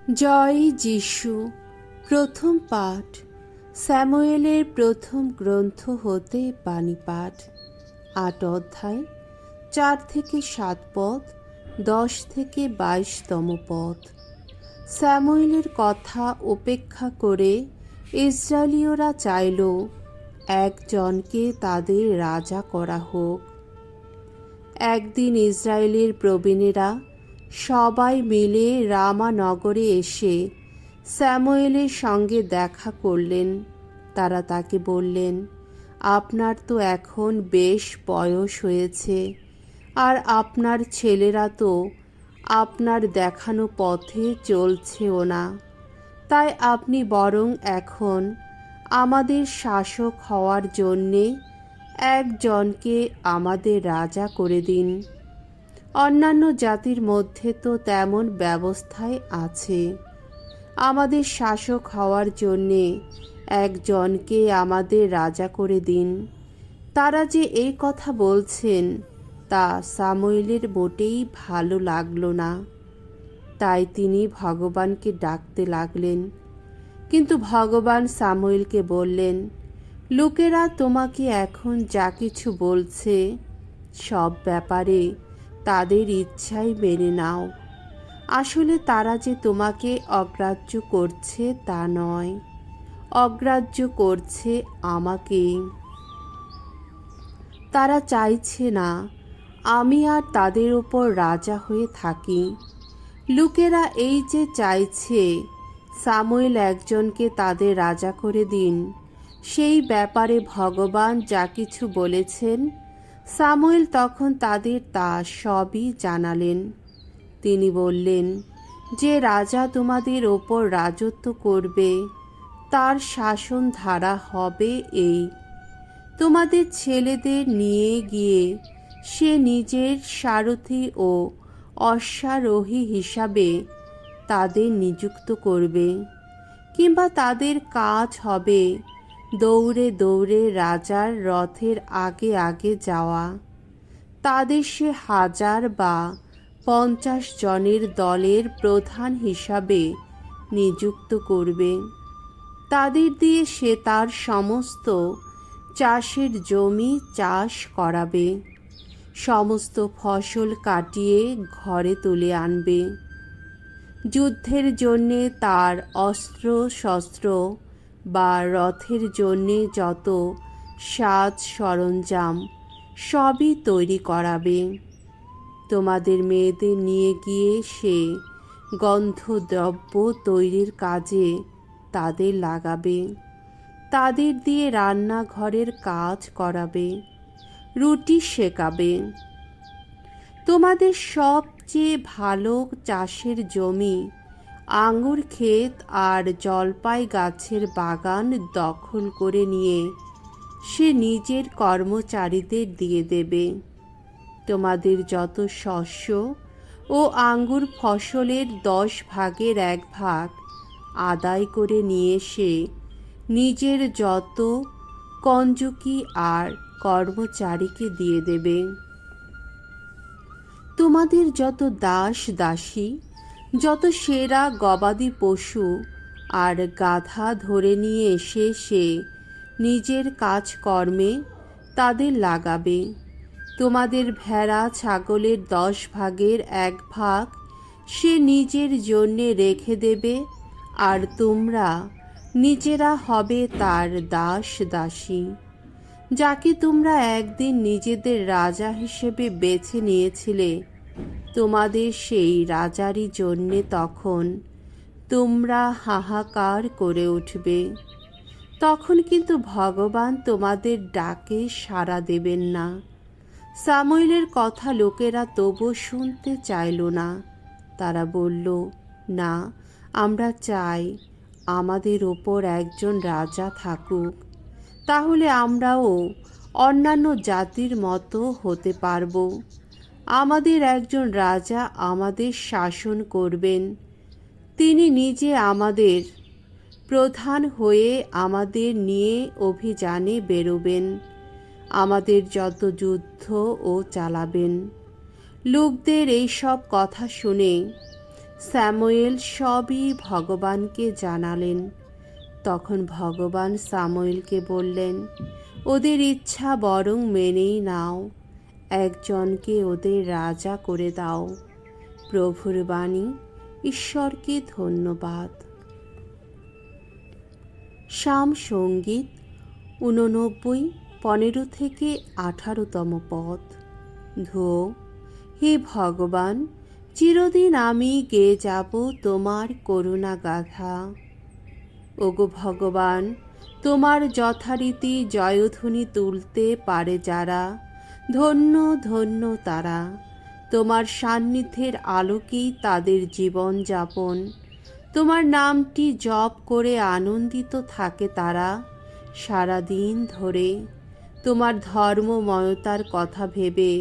জয় যিশু। প্রথম পাঠ স্যামুয়েলের প্রথম গ্রন্থ হতে বাণী পাঠ। ৮ অধ্যায় ৪ থেকে ৭ পদ, ১০ থেকে ২২তম পদ। স্যামুয়েলের কথা উপেক্ষা করে ইসরায়েলীয়রা চাইল একজনকে তাদের রাজা করা হোক। একদিন ইসরায়েলের প্রবীণেরা সবাই মিলে রামা নগরে এসে স্যামুয়েলের সঙ্গে দেখা করলেন। তারা তাকে বললেন, আপনার তো এখন বেশ বয়স হয়েছে, আর আপনার ছেলেরা তো আপনার দেখানো পথে চলছেও না। তাই আপনি বরং এখন আমাদের শাসক হওয়ার জন্যে একজনকে আমাদের রাজা করে দিন। অন্যান্য জাতির মধ্যে তো তেমন ব্যবস্থাই আছে। আমাদের শাসক হওয়ার জন্যে একজনকে আমাদের রাজা করে দিন। তারা যে এই কথা বলছেন তা সামুয়েলের মোটেই ভালো লাগলো না। তাই তিনি ভগবানকে ডাকতে লাগলেন। কিন্তু ভগবান সামুয়েলকে বললেন, লোকেরা তোমাকে এখন যা কিছু বলছে সব ব্যাপারে তাদের ইচ্ছাই মেনে নাও। আসলে তারা যে তোমাকে অগ্রাহ্য করছে তা নয়, অগ্রাহ্য করছে আমাকেই। তারা চাইছে না আমি আর তাদের ওপর রাজা হয়ে থাকি। লোকেরা এই যে চাইছে সামুয়েল একজনকে তাদের রাজা করে দিন, সেই ব্যাপারে ভগবান যা কিছু বলেছেন সামুয়েল তখন তাদের তা সবই জানালেন। তিনি বললেন, যে রাজা তোমাদের ওপর রাজত্ব করবে তার শাসন ধারা হবে এই, তোমাদের ছেলেদের নিয়ে গিয়ে সে নিজের সারথি ও অশ্বারোহী হিসাবে তাদের নিযুক্ত করবে, কিংবা তাদের কাজ হবে দৌড়ে দৌড়ে রাজার রথের আগে আগে যাওয়া। তাদের সে ১০০০ বা ৫০ জনের দলের প্রধান হিসাবে নিযুক্ত করবে। তাদের দিয়ে সে তার সমস্ত চাষের জমি চাষ করাবে, সমস্ত ফসল কাটিয়ে ঘরে তুলে আনবে। যুদ্ধের জন্যে তার অস্ত্র শস্ত্র বা রথের জন্যে যত সাজ সরঞ্জাম সবই তৈরি করাবে। তোমাদের মেয়েদের নিয়ে গিয়ে সে গন্ধদ্রব্য তৈরির কাজে তাদের লাগাবে, তাদের দিয়ে রান্নাঘরের কাজ করাবে, রুটি সেকাবে। তোমাদের সবচেয়ে ভালো চাষের জমি, আঙুর ক্ষেত আর জলপাই গাছের বাগান দখল করে নিয়ে সে নিজের কর্মচারীদের দিয়ে দেবে। তোমাদের যত শস্য ও আঙ্গুর ফসলের ১০ ভাগের ১ ভাগ আদায় করে নিয়ে সে নিজের যত কঞ্জুকি আর কর্মচারীকে দিয়ে দেবে। তোমাদের যত দাস দাসী, যত সেরা গবাদি পশু আর গাধা ধরে নিয়ে এসে সে নিজের কাজকর্মে তাদের লাগাবে। তোমাদের ভেড়া ছাগলের ১০ ভাগের ১ ভাগ সে নিজের জন্যে রেখে দেবে, আর তোমরা নিজেরা হবে তার দাস দাসী। যাকে তোমরা একদিন নিজেদের রাজা হিসেবে বেছে নিয়েছিলে, তোমাদের সেই রাজারই জন্যে তখন তোমরা হাহাকার করে উঠবে। তখন কিন্তু ভগবান তোমাদের ডাকে সাড়া দেবেন না। সামুয়েলের কথা লোকেরা তবু শুনতে চাইল না। তারা বলল, না, আমরা চাই আমাদের ওপর একজন রাজা থাকুক, তাহলে আমরাও অন্যান্য জাতির মতো হতে পারব। আমাদের একজন রাজা আমাদের শাসন করবেন, তিনি নিজে আমাদের প্রধান হয়ে আমাদের নিয়ে অভিযানে বেরোবেন, আমাদের যত যুদ্ধ ও চালাবেন। লোকদের এই সব কথা শুনে স্যামুয়েল সবই ভগবানকে জানালেন। তখন ভগবান স্যামুয়েলকে বললেন, ওদের ইচ্ছা বরং মেনেই নাও, একজনকে ওদের রাজা করে দাও। প্রভুর বাণী। ঈশ্বরকে ধন্যবাদ। সাম সঙ্গীত 89, 15 থেকে 18তম পদ। ধো, হে ভগবান, চিরদিন আমি গেয়ে যাব তোমার করুণা গাথা। ওগো ভগবান, তোমার যথারীতি জয়ধ্বনি তুলতে পারে যারা, ধন্য ধন্য তারা। তোমার সান্নিধ্যের আলোকেই তাদের জীবন যাপন। তোমার নামটি জপ করে আনন্দিত থাকে তারা সারাদিন ধরে। তোমার ধর্মময়তার কথা ভেবে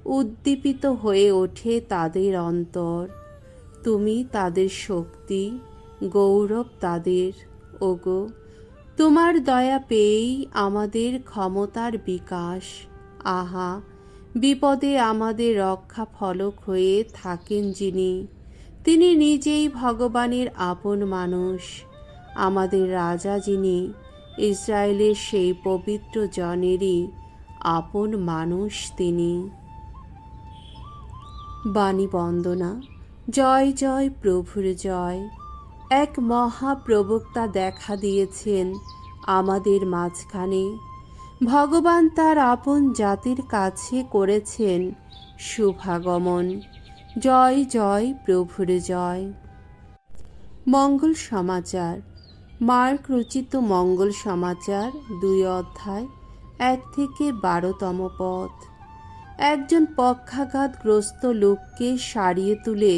উদ্দীপিত হয়ে ওঠে তাদের অন্তর। তুমি তাদের শক্তি, গৌরব তাদের। ওগো, তোমার দয়া পেয়েই আমাদের ক্ষমতার বিকাশ। আহা, বিপদে আমাদের রক্ষা ফলক হয়ে থাকেন যিনি, তিনি নিজেই ভগবানের আপন মানুষ। আমাদের রাজা যিনি, ইসরায়েলের সেই পবিত্র জনেরই আপন মানুষ তিনি। বাণী বন্দনা। জয় জয় প্রভুর জয়। এক মহাপ্রবক্তা দেখা দিয়েছেন আমাদের মাঝখানে। ভগবান তার আপন জাতির কাছে করেছেন শুভাগমন। জয় জয় প্রভুর জয়। মঙ্গল সমাচার। মার্ক রচিত মঙ্গল সমাচার 2 অধ্যায় 1 থেকে 12তম পদ। একজন পক্ষাঘাতগ্রস্ত লোককে সারিয়ে তুলে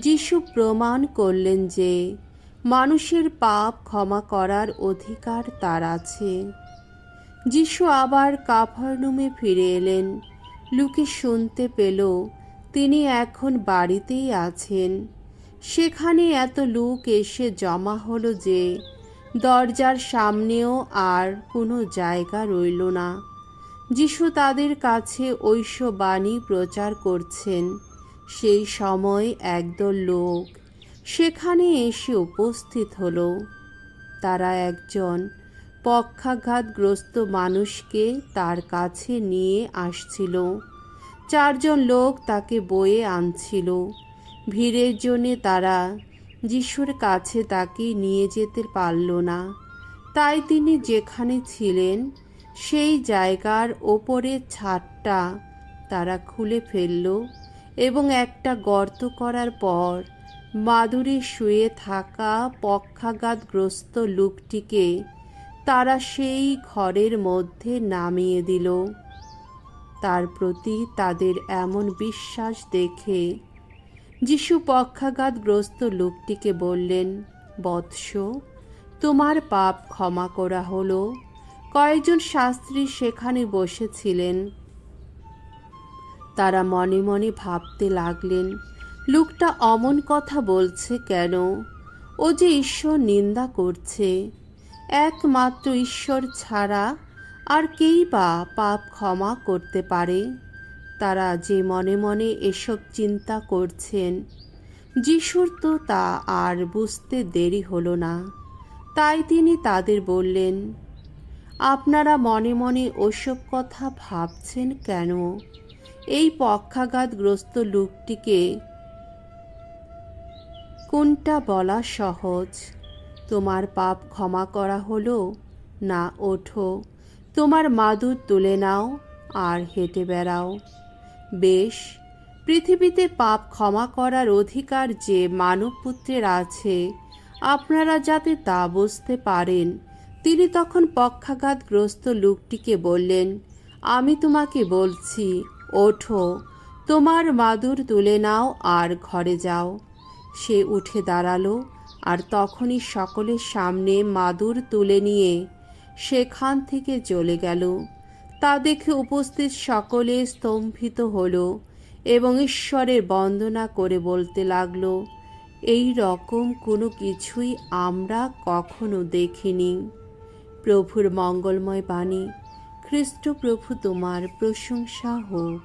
যিশু প্রমাণ করলেন যে মানুষের পাপ ক্ষমা করার অধিকার তার আছে। যিশু আবার কাফারনাউমে ফিরে এলেন। লোকে শুনতে পেল তিনি এখন বাড়িতেই আছেন। সেখানে এত লোক এসে জমা হলো যে দরজার সামনেও আর কোনো জায়গা রইল না। যিশু তাদের কাছে ঐশ বাণী প্রচার করছেন। সেই সময় একদল লোক সেখানে এসে উপস্থিত হলো। তারা একজন পক্ষাঘাতগ্রস্ত মানুষকে তার কাছে নিয়ে আসছিল। 4 জন লোক তাকে বয়ে আনছিল। ভিড়ের জন্যে তারা যিশুর কাছে তাকে নিয়ে যেতে পারল না। তাই তিনি যেখানে ছিলেন সেই জায়গার ওপরের ছাদটা তারা খুলে ফেলল এবং একটা গর্ত করার পর মাদুরে শুয়ে থাকা পক্ষাঘাতগ্রস্ত লোকটিকে তারা সেই ঘরের মধ্যে নামিয়ে দিল। তার প্রতি তাদের এমন বিশ্বাস দেখে যিশু পক্ষাঘাতগ্রস্ত লোকটিকে বললেন, বৎস, তোমার পাপ ক্ষমা করা হলো। কয়েকজন শাস্ত্রী সেখানে বসেছিলেন। তারা মনে মনে ভাবতে লাগলেন, লোকটা অমন কথা বলছে কেন? ও যে ঈশ্বর নিন্দা করছে। একমাত্র ঈশ্বর ছাড়া আর কেই বা পাপ ক্ষমা করতে পারে? তারা যে মনে মনে এসব চিন্তা করছেন, যিশুর তো তা আর বুঝতে দেরি হলো না। তাই তিনি তাদের বললেন, আপনারা মনে মনে ওসব কথা ভাবছেন কেন? এই পক্ষাঘাতগ্রস্ত লোকটিকে কোনটা বলা সহজ? তোমার পাপ ক্ষমা করা হলো, না ওঠো, তোমার মাদুর তুলে নাও আর হেঁটে বেড়াও? বেশ, পৃথিবীতে পাপ ক্ষমা করার অধিকার যে মানবপুত্রের আছে, আপনারা যাতে তা বুঝতে পারেন, তিনি তখন পক্ষাঘাতগ্রস্ত লোকটিকে বললেন, আমি তোমাকে বলছি, ওঠো, তোমার মাদুর তুলে নাও আর ঘরে যাও। সে উঠে দাঁড়ালো আর তখনই সকলের সামনে মাদুর তুলে নিয়ে সেখান থেকে চলে গেল। তা দেখে উপস্থিত সকলে স্তম্ভিত হলো এবং ঈশ্বরের বন্দনা করে বলতে লাগলো, এই রকম কোনো কিছুই আমরা কখনো দেখিনি। প্রভুর মঙ্গলময় বাণী। খ্রিস্ট প্রভু তোমার প্রশংসা হোক।